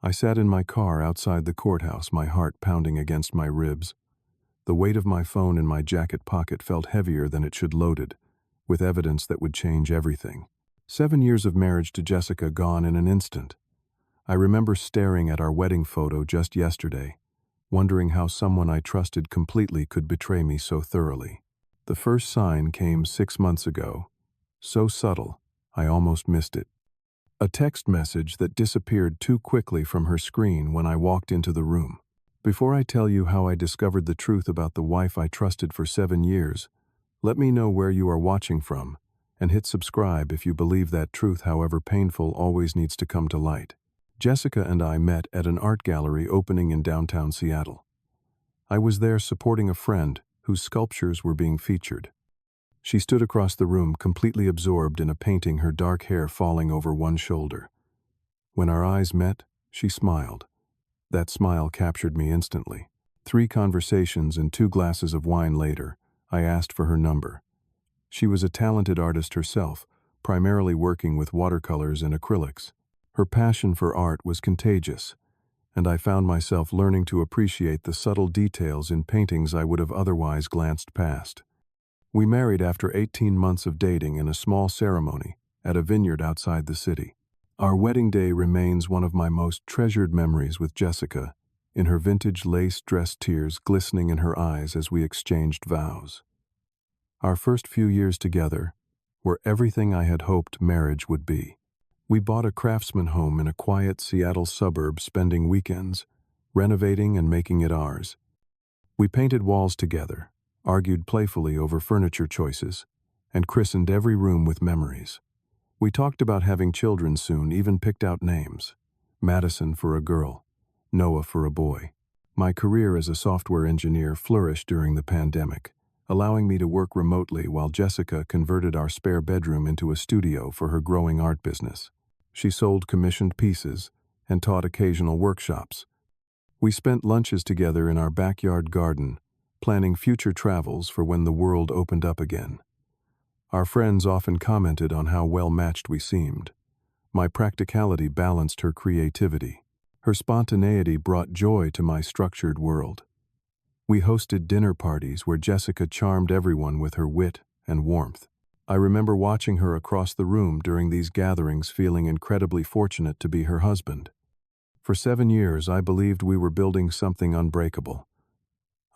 I sat in my car outside the courthouse, my heart pounding against my ribs. The weight of my phone in my jacket pocket felt heavier than it should loaded, with evidence that would change everything. 7 years of marriage to Jessica gone in an instant. I remember staring at our wedding photo just yesterday, wondering how someone I trusted completely could betray me so thoroughly. The first sign came 6 months ago, so subtle, I almost missed it. A text message that disappeared too quickly from her screen when I walked into the room. Before I tell you how I discovered the truth about the wife I trusted for 7 years, let me know where you are watching from, and hit subscribe if you believe that truth, however painful, always needs to come to light. Jessica and I met at an art gallery opening in downtown Seattle. I was there supporting a friend whose sculptures were being featured. She stood across the room, completely absorbed in a painting, her dark hair falling over one shoulder. When our eyes met, she smiled. That smile captured me instantly. 3 conversations and 2 glasses of wine later, I asked for her number. She was a talented artist herself, primarily working with watercolors and acrylics. Her passion for art was contagious, and I found myself learning to appreciate the subtle details in paintings I would have otherwise glanced past. We married after 18 months of dating in a small ceremony at a vineyard outside the city. Our wedding day remains one of my most treasured memories with Jessica, in her vintage lace dress, tears glistening in her eyes as we exchanged vows. Our first few years together were everything I had hoped marriage would be. We bought a craftsman home in a quiet Seattle suburb, spending weekends renovating and making it ours. We painted walls together, argued playfully over furniture choices, and christened every room with memories. We talked about having children soon, even picked out names. Madison for a girl, Noah for a boy. My career as a software engineer flourished during the pandemic, allowing me to work remotely while Jessica converted our spare bedroom into a studio for her growing art business. She sold commissioned pieces and taught occasional workshops. We spent lunches together in our backyard garden, planning future travels for when the world opened up again. Our friends often commented on how well-matched we seemed. My practicality balanced her creativity. Her spontaneity brought joy to my structured world. We hosted dinner parties where Jessica charmed everyone with her wit and warmth. I remember watching her across the room during these gatherings, feeling incredibly fortunate to be her husband. For 7 years, I believed we were building something unbreakable.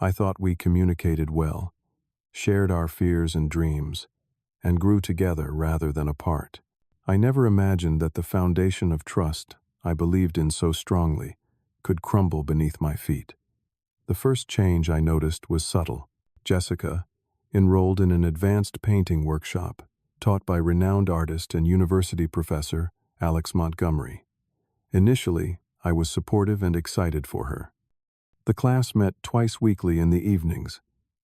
I thought we communicated well, shared our fears and dreams, and grew together rather than apart. I never imagined that the foundation of trust I believed in so strongly could crumble beneath my feet. The first change I noticed was subtle. Jessica enrolled in an advanced painting workshop taught by renowned artist and university professor Alex Montgomery. Initially, I was supportive and excited for her. The class met twice weekly in the evenings,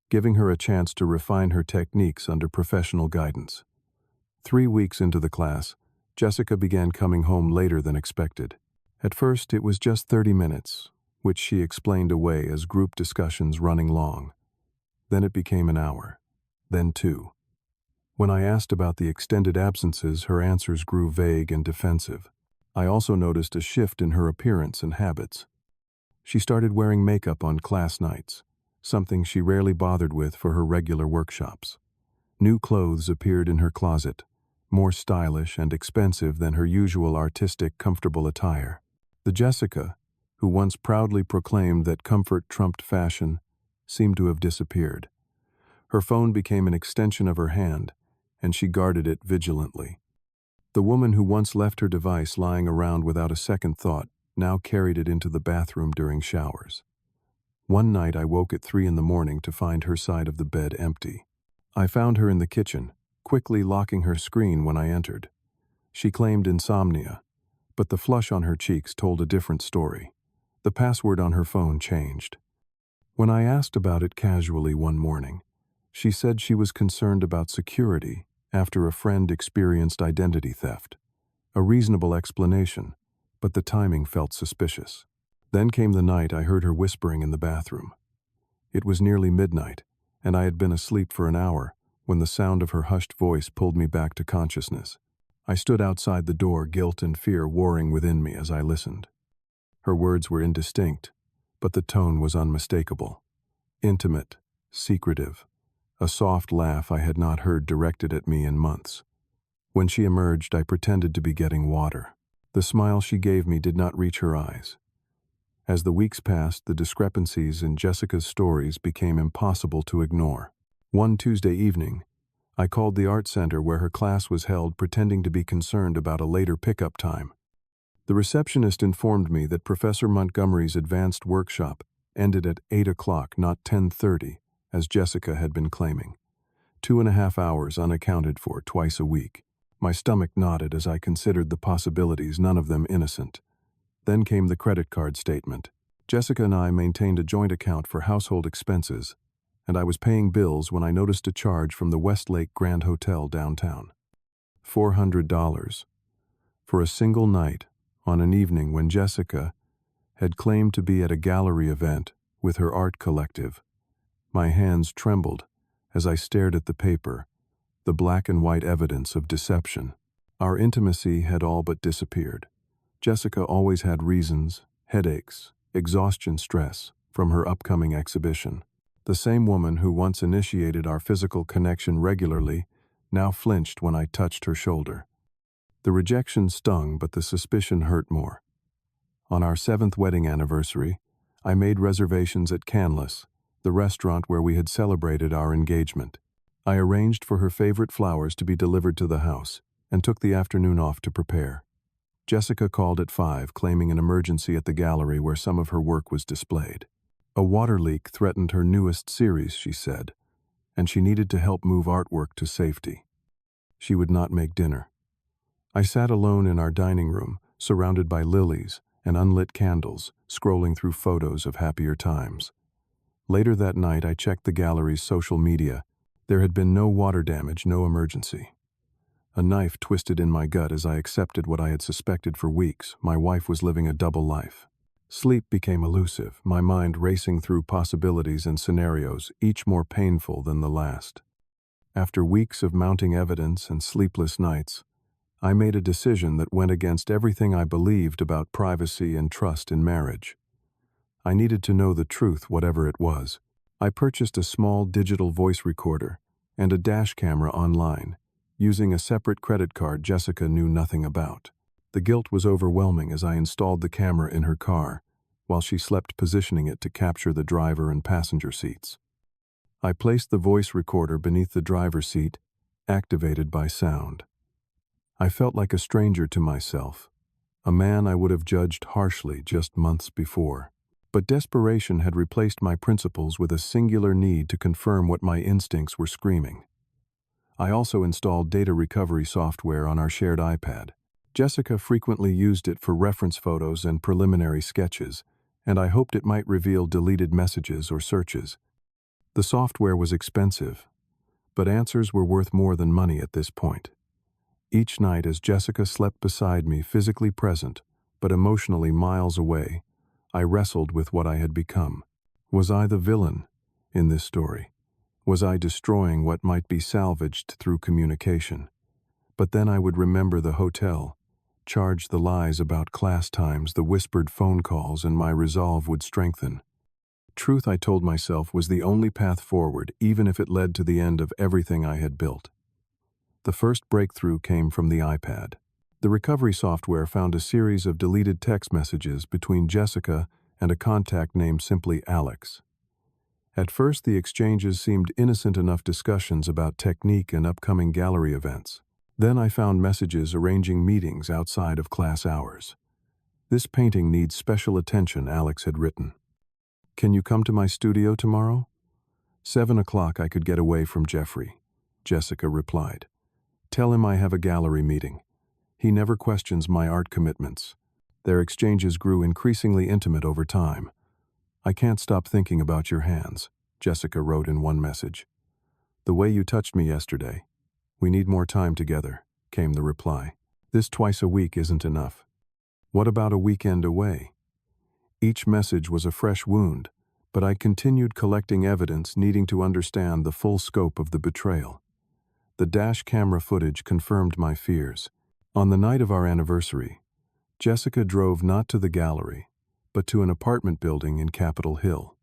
giving her a chance to refine her techniques under professional guidance. 3 weeks into the class, Jessica began coming home later than expected. At first, it was just 30 minutes, which she explained away as group discussions running long. Then it became an hour, then 2. When I asked about the extended absences, her answers grew vague and defensive. I also noticed a shift in her appearance and habits. She started wearing makeup on class nights, something she rarely bothered with for her regular workshops. New clothes appeared in her closet, more stylish and expensive than her usual artistic, comfortable attire. The Jessica, who once proudly proclaimed that comfort trumped fashion, seemed to have disappeared. Her phone became an extension of her hand, and she guarded it vigilantly. The woman who once left her device lying around without a second thought now carried it into the bathroom during showers. One night I woke at 3 in the morning to find her side of the bed empty. I found her in the kitchen, quickly locking her screen when I entered. She claimed insomnia, but the flush on her cheeks told a different story. The password on her phone changed. When I asked about it casually one morning, she said she was concerned about security after a friend experienced identity theft. A reasonable explanation, but the timing felt suspicious. Then came the night I heard her whispering in the bathroom. It was nearly midnight, and I had been asleep for an hour when the sound of her hushed voice pulled me back to consciousness. I stood outside the door, guilt and fear warring within me as I listened. Her words were indistinct, but the tone was unmistakable. Intimate, secretive, a soft laugh I had not heard directed at me in months. When she emerged, I pretended to be getting water. The smile she gave me did not reach her eyes. As the weeks passed, the discrepancies in Jessica's stories became impossible to ignore. One Tuesday evening, I called the art center where her class was held, pretending to be concerned about a later pickup time. The receptionist informed me that Professor Montgomery's advanced workshop ended at 8 o'clock, not 10:30, as Jessica had been claiming. 2.5 hours unaccounted for twice a week. My stomach knotted as I considered the possibilities, none of them innocent. Then came the credit card statement. Jessica and I maintained a joint account for household expenses, and I was paying bills when I noticed a charge from the Westlake Grand Hotel downtown. $400 for a single night on an evening when Jessica had claimed to be at a gallery event with her art collective. My hands trembled as I stared at the paper, the black and white evidence of deception. Our intimacy had all but disappeared. Jessica always had reasons, headaches, exhaustion, stress from her upcoming exhibition. The same woman who once initiated our physical connection regularly now flinched when I touched her shoulder. The rejection stung, but the suspicion hurt more. On our 7th wedding anniversary, I made reservations at Canlis, the restaurant where we had celebrated our engagement. I arranged for her favorite flowers to be delivered to the house and took the afternoon off to prepare. Jessica called at 5, claiming an emergency at the gallery where some of her work was displayed. A water leak threatened her newest series, she said, and she needed to help move artwork to safety. She would not make dinner. I sat alone in our dining room, surrounded by lilies and unlit candles, scrolling through photos of happier times. Later that night, I checked the gallery's social media. There had been no water damage, no emergency. A knife twisted in my gut as I accepted what I had suspected for weeks. My wife was living a double life. Sleep became elusive, my mind racing through possibilities and scenarios, each more painful than the last. After weeks of mounting evidence and sleepless nights, I made a decision that went against everything I believed about privacy and trust in marriage. I needed to know the truth, whatever it was. I purchased a small digital voice recorder and a dash camera online, using a separate credit card Jessica knew nothing about. The guilt was overwhelming as I installed the camera in her car, while she slept, positioning it to capture the driver and passenger seats. I placed the voice recorder beneath the driver's seat, activated by sound. I felt like a stranger to myself, a man I would have judged harshly just months before. But desperation had replaced my principles with a singular need to confirm what my instincts were screaming. I also installed data recovery software on our shared iPad. Jessica frequently used it for reference photos and preliminary sketches, and I hoped it might reveal deleted messages or searches. The software was expensive, but answers were worth more than money at this point. Each night, as Jessica slept beside me, physically present, but emotionally miles away, I wrestled with what I had become. Was I the villain in this story? Was I destroying what might be salvaged through communication? But then I would remember the hotel, charge the lies about class times, the whispered phone calls, and my resolve would strengthen. Truth, I told myself, was the only path forward, even if it led to the end of everything I had built. The first breakthrough came from the iPad. The recovery software found a series of deleted text messages between Jessica and a contact named simply Alex. At first, the exchanges seemed innocent enough discussions about technique and upcoming gallery events. Then I found messages arranging meetings outside of class hours. "This painting needs special attention," Alex had written. "Can you come to my studio tomorrow?" 7 o'clock, I could get away from Geoffrey, Jessica replied. "Tell him I have a gallery meeting. He never questions my art commitments." Their exchanges grew increasingly intimate over time. "I can't stop thinking about your hands," Jessica wrote in one message. "The way you touched me yesterday. We need more time together," came the reply. "This twice a week isn't enough. What about a weekend away?" Each message was a fresh wound, but I continued collecting evidence, needing to understand the full scope of the betrayal. The dash camera footage confirmed my fears. On the night of our anniversary, Jessica drove not to the gallery, but to an apartment building in Capitol Hill.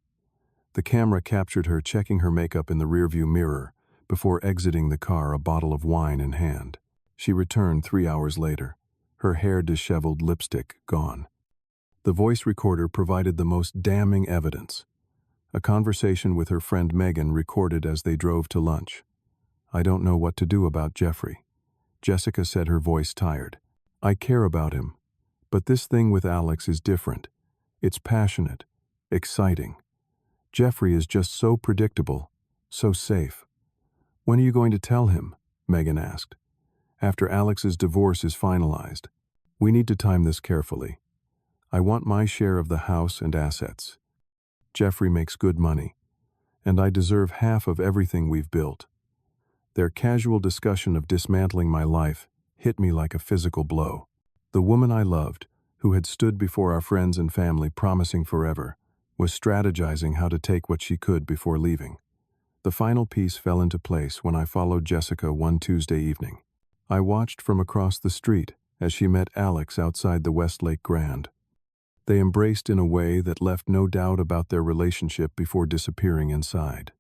The camera captured her checking her makeup in the rearview mirror before exiting the car, a bottle of wine in hand. She returned 3 hours later, her hair disheveled, lipstick gone. The voice recorder provided the most damning evidence. A conversation with her friend Megan recorded as they drove to lunch. "I don't know what to do about Geoffrey," Jessica said, her voice tired. "I care about him, but this thing with Alex is different. It's passionate, exciting. Geoffrey is just so predictable, so safe." "When are you going to tell him?" Megan asked. "After Alex's divorce is finalized. We need to time this carefully. I want my share of the house and assets. Geoffrey makes good money, and I deserve half of everything we've built." Their casual discussion of dismantling my life hit me like a physical blow. The woman I loved, who had stood before our friends and family promising forever, was strategizing how to take what she could before leaving. The final piece fell into place when I followed Jessica one Tuesday evening. I watched from across the street as she met Alex outside the Westlake Grand. They embraced in a way that left no doubt about their relationship before disappearing inside.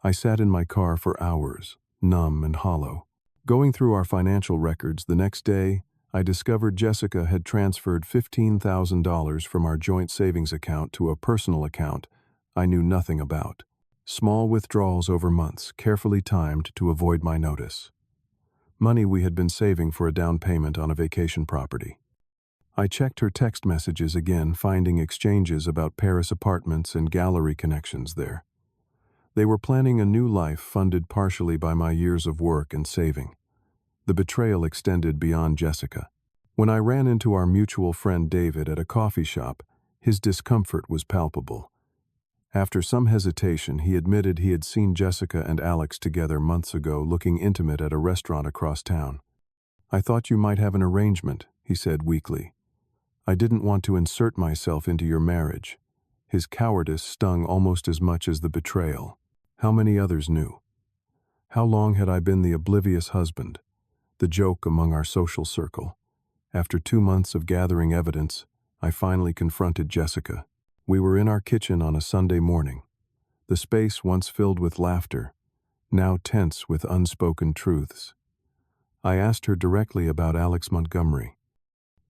I sat in my car for hours, numb and hollow. Going through our financial records the next day, I discovered Jessica had transferred $15,000 from our joint savings account to a personal account I knew nothing about. Small withdrawals over months, carefully timed to avoid my notice. Money we had been saving for a down payment on a vacation property. I checked her text messages again, finding exchanges about Paris apartments and gallery connections there. They were planning a new life funded partially by my years of work and saving. The betrayal extended beyond Jessica. When I ran into our mutual friend David at a coffee shop, his discomfort was palpable. After some hesitation, he admitted he had seen Jessica and Alex together months ago, looking intimate at a restaurant across town. "I thought you might have an arrangement," he said weakly. "I didn't want to insert myself into your marriage." His cowardice stung almost as much as the betrayal. How many others knew? How long had I been the oblivious husband, the joke among our social circle? After 2 months of gathering evidence, I finally confronted Jessica. We were in our kitchen on a Sunday morning. The space once filled with laughter, now tense with unspoken truths. I asked her directly about Alex Montgomery.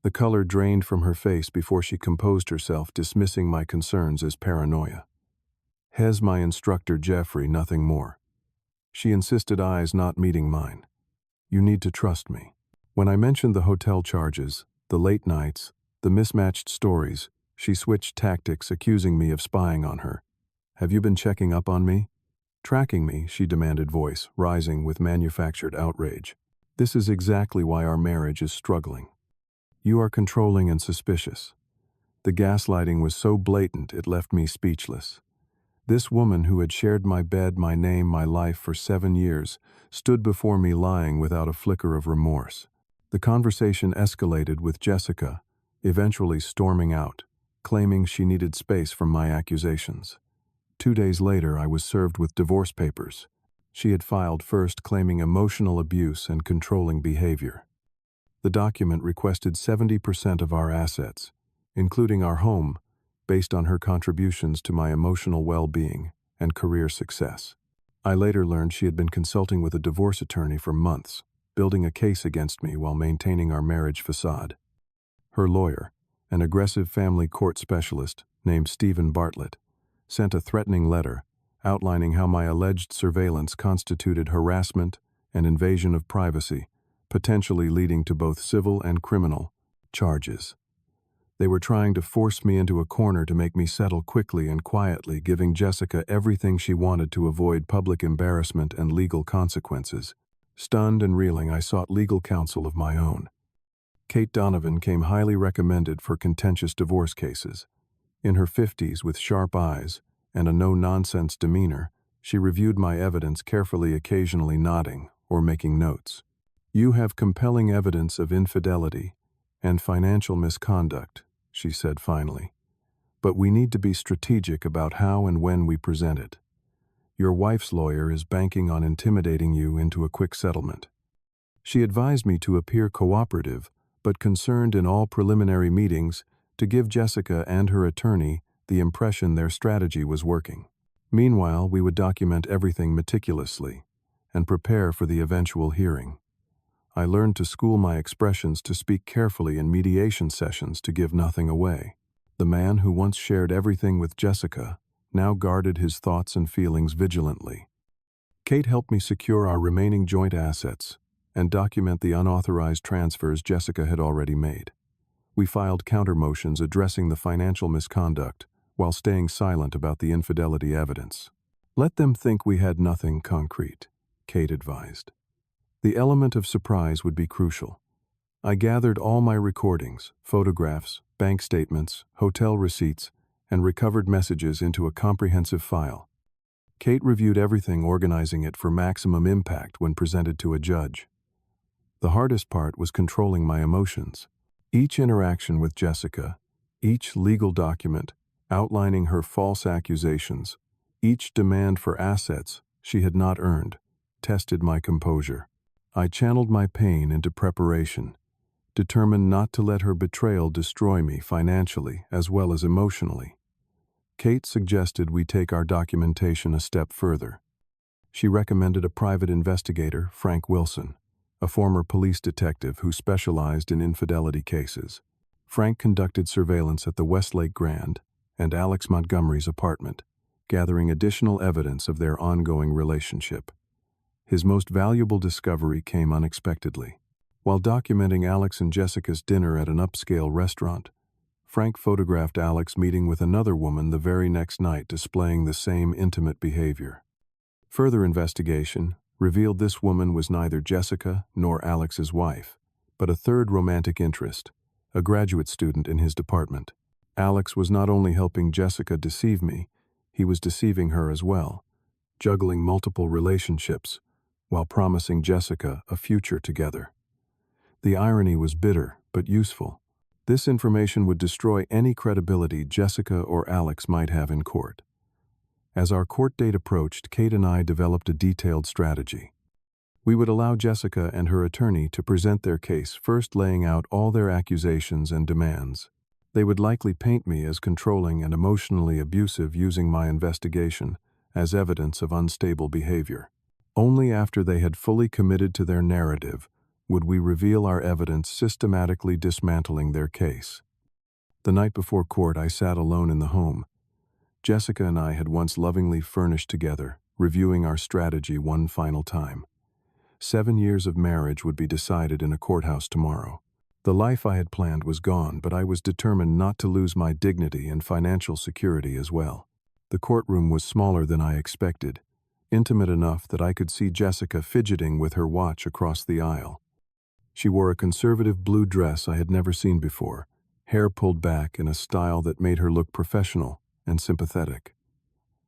The color drained from her face before she composed herself, dismissing my concerns as paranoia. "Hez my instructor Geoffrey, nothing more." She insisted, eyes not meeting mine. "You need to trust me." When I mentioned the hotel charges, the late nights, the mismatched stories, she switched tactics, accusing me of spying on her. "Have you been checking up on me? Tracking me?" she demanded, voice rising with manufactured outrage. "This is exactly why our marriage is struggling. You are controlling and suspicious." The gaslighting was so blatant it left me speechless. This woman, who had shared my bed, my name, my life for 7 years, stood before me lying without a flicker of remorse. The conversation escalated, with Jessica eventually storming out, claiming she needed space from my accusations. 2 days later, I was served with divorce papers. She had filed first, claiming emotional abuse and controlling behavior. The document requested 70% of our assets, including our home, based on her contributions to my emotional well-being and career success. I later learned she had been consulting with a divorce attorney for months, building a case against me while maintaining our marriage facade. Her lawyer, an aggressive family court specialist named Stephen Bartlett, sent a threatening letter outlining how my alleged surveillance constituted harassment and invasion of privacy, potentially leading to both civil and criminal charges. They were trying to force me into a corner to make me settle quickly and quietly, giving Jessica everything she wanted to avoid public embarrassment and legal consequences. Stunned and reeling, I sought legal counsel of my own. Kate Donovan came highly recommended for contentious divorce cases. In her 50s, with sharp eyes and a no-nonsense demeanor, she reviewed my evidence carefully, occasionally nodding or making notes. "You have compelling evidence of infidelity and financial misconduct," she said finally. "But we need to be strategic about how and when we present it. Your wife's lawyer is banking on intimidating you into a quick settlement." She advised me to appear cooperative, but concerned in all preliminary meetings to give Jessica and her attorney the impression their strategy was working. Meanwhile, we would document everything meticulously and prepare for the eventual hearing. I learned to school my expressions to speak carefully in mediation sessions to give nothing away. The man who once shared everything with Jessica now guarded his thoughts and feelings vigilantly. Kate helped me secure our remaining joint assets and document the unauthorized transfers Jessica had already made. We filed counter-motions addressing the financial misconduct while staying silent about the infidelity evidence. Let them think we had nothing concrete, Kate advised. The element of surprise would be crucial. I gathered all my recordings, photographs, bank statements, hotel receipts, and recovered messages into a comprehensive file. Kate reviewed everything, organizing it for maximum impact when presented to a judge. The hardest part was controlling my emotions. Each interaction with Jessica, each legal document outlining her false accusations, each demand for assets she had not earned, tested my composure. I channeled my pain into preparation, determined not to let her betrayal destroy me financially as well as emotionally. Kate suggested we take our documentation a step further. She recommended a private investigator, Frank Wilson, a former police detective who specialized in infidelity cases. Frank conducted surveillance at the Westlake Grand and Alex Montgomery's apartment, gathering additional evidence of their ongoing relationship. His most valuable discovery came unexpectedly. While documenting Alex and Jessica's dinner at an upscale restaurant, Frank photographed Alex meeting with another woman the very next night, displaying the same intimate behavior. Further investigation revealed this woman was neither Jessica nor Alex's wife, but a third romantic interest, a graduate student in his department. Alex was not only helping Jessica deceive me, he was deceiving her as well, juggling multiple relationships while promising Jessica a future together. The irony was bitter but useful. This information would destroy any credibility Jessica or Alex might have in court. As our court date approached, Kate and I developed a detailed strategy. We would allow Jessica and her attorney to present their case, first laying out all their accusations and demands. They would likely paint me as controlling and emotionally abusive, using my investigation as evidence of unstable behavior. Only after they had fully committed to their narrative would we reveal our evidence, systematically dismantling their case. The night before court, I sat alone in the home. Jessica and I had once lovingly furnished together, reviewing our strategy one final time. 7 years of marriage would be decided in a courthouse tomorrow. The life I had planned was gone, but I was determined not to lose my dignity and financial security as well. The courtroom was smaller than I expected, intimate enough that I could see Jessica fidgeting with her watch across the aisle. She wore a conservative blue dress I had never seen before, hair pulled back in a style that made her look professional and sympathetic.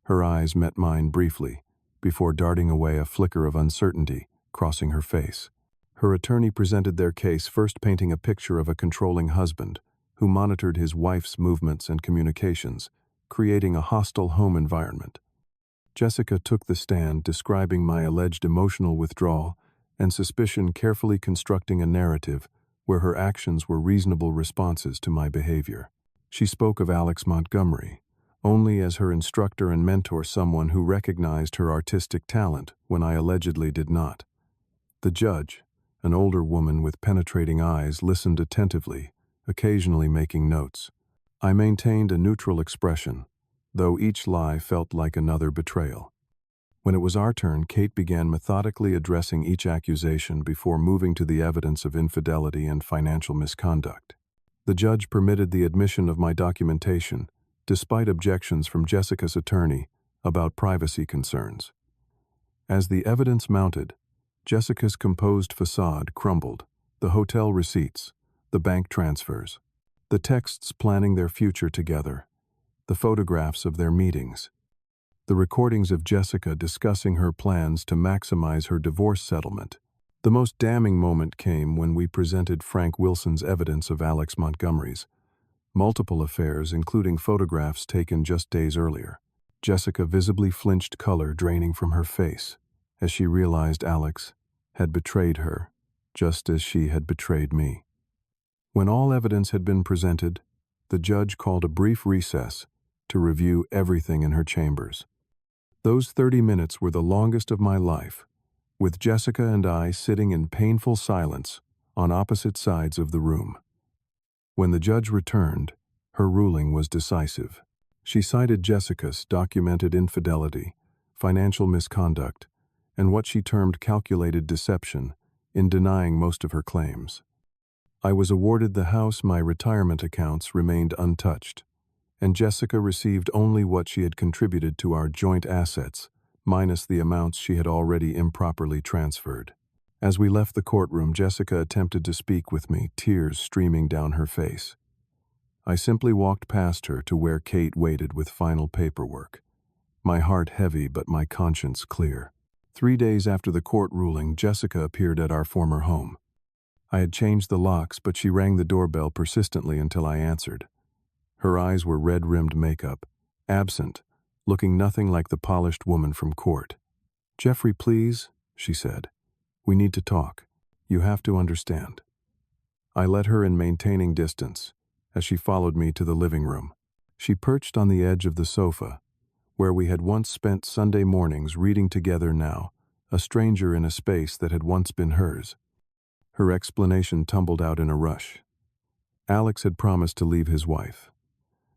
Her eyes met mine briefly, before darting away, a flicker of uncertainty crossing her face. Her attorney presented their case, first painting a picture of a controlling husband who monitored his wife's movements and communications, creating a hostile home environment. Jessica took the stand, describing my alleged emotional withdrawal and suspicion, carefully constructing a narrative where her actions were reasonable responses to my behavior. She spoke of Alex Montgomery only as her instructor and mentor, someone who recognized her artistic talent when I allegedly did not. The judge, an older woman with penetrating eyes, listened attentively, occasionally making notes. I maintained a neutral expression, though each lie felt like another betrayal. When it was our turn, Kate began methodically addressing each accusation before moving to the evidence of infidelity and financial misconduct. The judge permitted the admission of my documentation, despite objections from Jessica's attorney about privacy concerns. As the evidence mounted, Jessica's composed facade crumbled, the hotel receipts, the bank transfers, the texts planning their future together, the photographs of their meetings, the recordings of Jessica discussing her plans to maximize her divorce settlement. The most damning moment came when we presented Frank Wilson's evidence of Alex Montgomery's multiple affairs, including photographs taken just days earlier. Jessica visibly flinched, color draining from her face, as she realized Alex had betrayed her, just as she had betrayed me. When all evidence had been presented, the judge called a brief recess to review everything in her chambers. Those 30 minutes were the longest of my life, with Jessica and I sitting in painful silence on opposite sides of the room. When the judge returned, her ruling was decisive. She cited Jessica's documented infidelity, financial misconduct, and what she termed calculated deception in denying most of her claims. I was awarded the house. My retirement accounts remained untouched, and Jessica received only what she had contributed to our joint assets, minus the amounts she had already improperly transferred. As we left the courtroom, Jessica attempted to speak with me, tears streaming down her face. I simply walked past her to where Kate waited with final paperwork, my heart heavy but my conscience clear. 3 days after the court ruling, Jessica appeared at our former home. I had changed the locks, but she rang the doorbell persistently until I answered. Her eyes were red-rimmed makeup, absent, looking nothing like the polished woman from court. "Geoffrey, please," she said. "We need to talk. You have to understand." I let her in, maintaining distance, as she followed me to the living room. She perched on the edge of the sofa, where we had once spent Sunday mornings reading together, now a stranger in a space that had once been hers. Her explanation tumbled out in a rush. Alex had promised to leave his wife.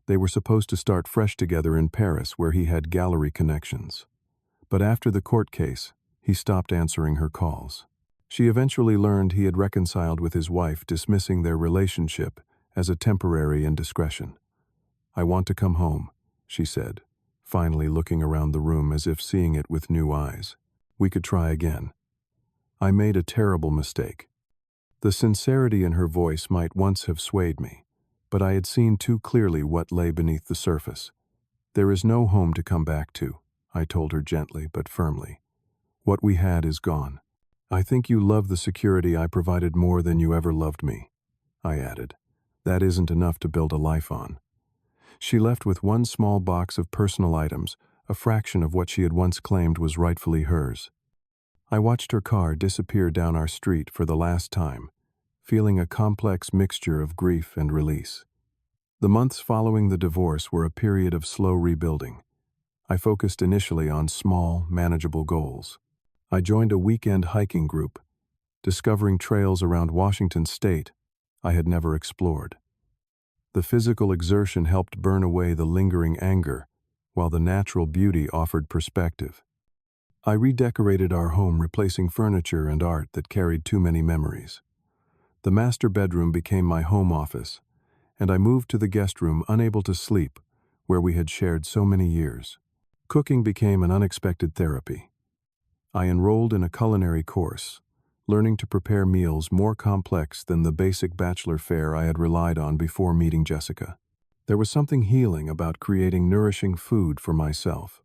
They were supposed to start fresh together in Paris, where he had gallery connections. But after the court case, he stopped answering her calls. She eventually learned he had reconciled with his wife, dismissing their relationship as a temporary indiscretion. "I want to come home," she said, finally looking around the room as if seeing it with new eyes. "We could try again. I made a terrible mistake." The sincerity in her voice might once have swayed me, but I had seen too clearly what lay beneath the surface. "There is no home to come back to," I told her gently but firmly. "What we had is gone. I think you love the security I provided more than you ever loved me," I added. "That isn't enough to build a life on." She left with one small box of personal items, a fraction of what she had once claimed was rightfully hers. I watched her car disappear down our street for the last time, feeling a complex mixture of grief and release. The months following the divorce were a period of slow rebuilding. I focused initially on small, manageable goals. I joined a weekend hiking group, discovering trails around Washington state I had never explored. The physical exertion helped burn away the lingering anger, while the natural beauty offered perspective. I redecorated our home, replacing furniture and art that carried too many memories. The master bedroom became my home office, and I moved to the guest room, unable to sleep, where we had shared so many years. Cooking became an unexpected therapy. I enrolled in a culinary course, learning to prepare meals more complex than the basic bachelor fare I had relied on before meeting Jessica. There was something healing about creating nourishing food for myself,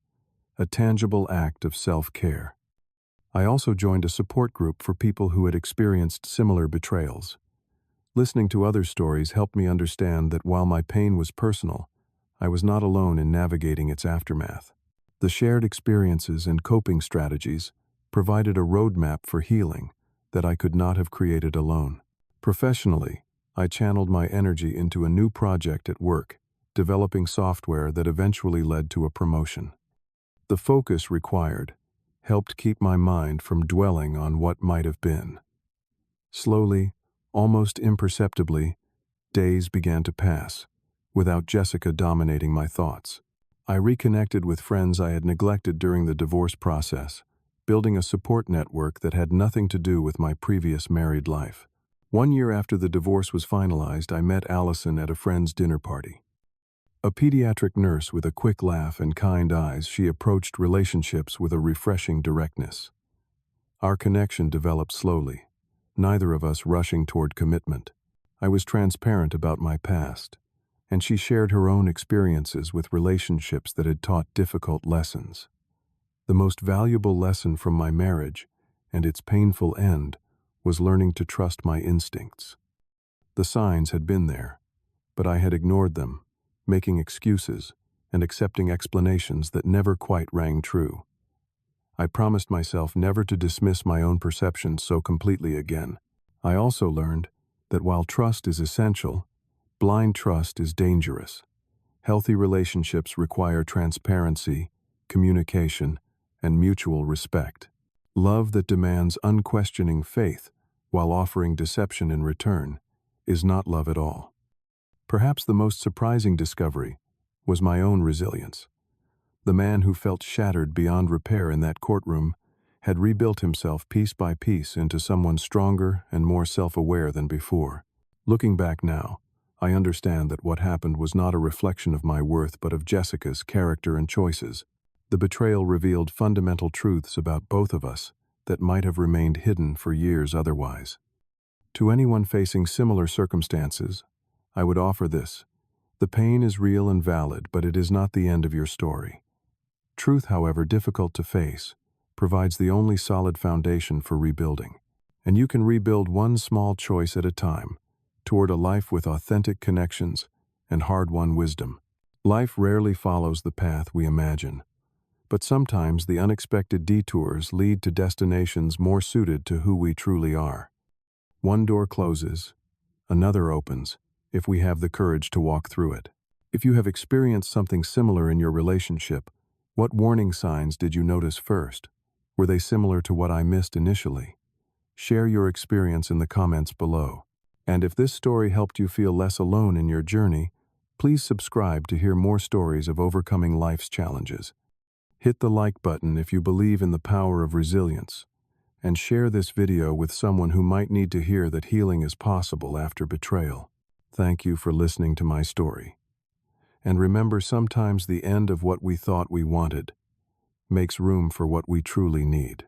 a tangible act of self-care. I also joined a support group for people who had experienced similar betrayals. Listening to other stories helped me understand that while my pain was personal, I was not alone in navigating its aftermath. The shared experiences and coping strategies provided a roadmap for healing that I could not have created alone. Professionally, I channeled my energy into a new project at work, developing software that eventually led to a promotion. The focus required helped keep my mind from dwelling on what might have been. Slowly, almost imperceptibly, days began to pass, without Jessica dominating my thoughts. I reconnected with friends I had neglected during the divorce process, building a support network that had nothing to do with my previous married life. 1 year after the divorce was finalized, I met Allison at a friend's dinner party. A pediatric nurse with a quick laugh and kind eyes, she approached relationships with a refreshing directness. Our connection developed slowly, neither of us rushing toward commitment. I was transparent about my past, and she shared her own experiences with relationships that had taught difficult lessons. The most valuable lesson from my marriage and its painful end was learning to trust my instincts. The signs had been there, but I had ignored them, making excuses and accepting explanations that never quite rang true. I promised myself never to dismiss my own perceptions so completely again. I also learned that while trust is essential, Blind trust is dangerous. Healthy relationships require transparency, communication, and mutual respect. Love that demands unquestioning faith while offering deception in return is not love at all. Perhaps the most surprising discovery was my own resilience. The man who felt shattered beyond repair in that courtroom had rebuilt himself piece by piece into someone stronger and more self-aware than before. Looking back now, I understand that what happened was not a reflection of my worth but of Jessica's character and choices. The betrayal revealed fundamental truths about both of us that might have remained hidden for years otherwise. To anyone facing similar circumstances, I would offer this: the pain is real and valid, but it is not the end of your story. Truth, however difficult to face, provides the only solid foundation for rebuilding. And you can rebuild one small choice at a time, toward a life with authentic connections and hard-won wisdom. Life rarely follows the path we imagine, but sometimes the unexpected detours lead to destinations more suited to who we truly are. One door closes, another opens, if we have the courage to walk through it. If you have experienced something similar in your relationship, what warning signs did you notice first? Were they similar to what I missed initially? Share your experience in the comments below. And if this story helped you feel less alone in your journey, please subscribe to hear more stories of overcoming life's challenges. Hit the like button if you believe in the power of resilience, and share this video with someone who might need to hear that healing is possible after betrayal. Thank you for listening to my story. And remember, sometimes the end of what we thought we wanted makes room for what we truly need.